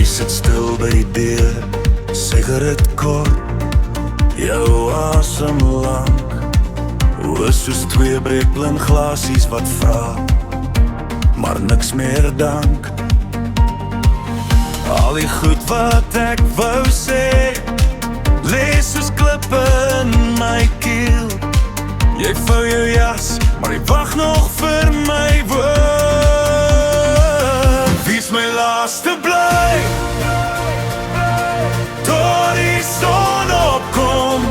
Jy sit stil by die deur, sigaret kort, jou asem lang. Oë soos twee breekblin glasies wat vra, maar niks meer dank. Al die goed wat ek wou sê, lees soos klippe in my keel. Jy vou jou jas, maar jy wag nog vir my woord. Wie is my laaste bly, tot die son opkom.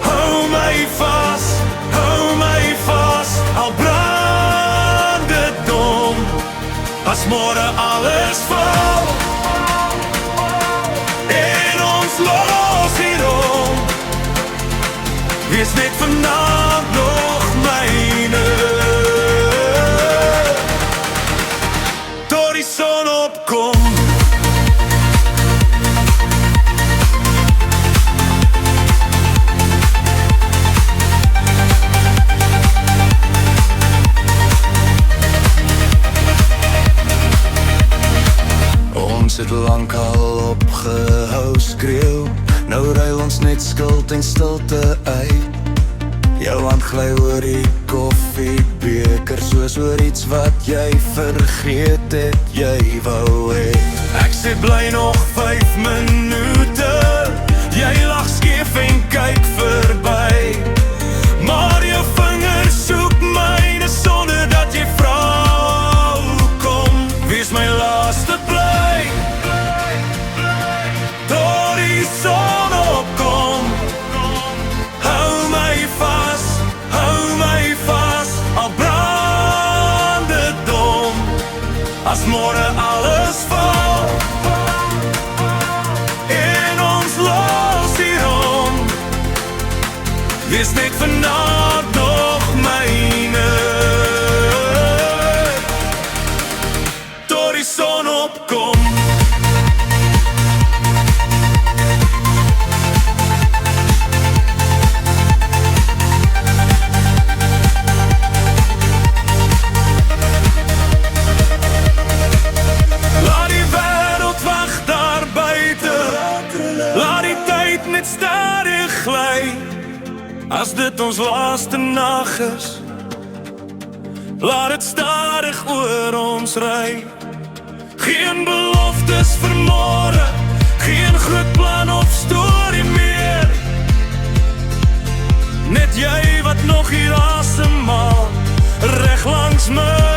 Hou my vas, al brand dit dom. As môre alles val en ons los hierom, wees net vanaand nog myne, tot die son opkom. Ons het lang al opgehou skreeuw, nou ruil ons net skuld en stilte uit. Jou hand gly oor die koffiebeker, soos oor iets wat jy vergeet het, jy wou hê. Ek sê bly nog 5 minute, jy lag skeef en kyk verby, maar jou vingers soek myne sonder dat jy vra hoekom. Wees my laaste bly, tot die son opkom. Hou my vas, al brand dit dom. As môre alles val en ons los hierom, wees net vanaand nog myne, tot die son opkom. Net stadig gly, as dit ons laaste nag is, laat dit stadig oor ons ry. Geen beloftes vir môre, geen groot plan of storie meer, net jy wat nog hier asemhaal, reg langs my.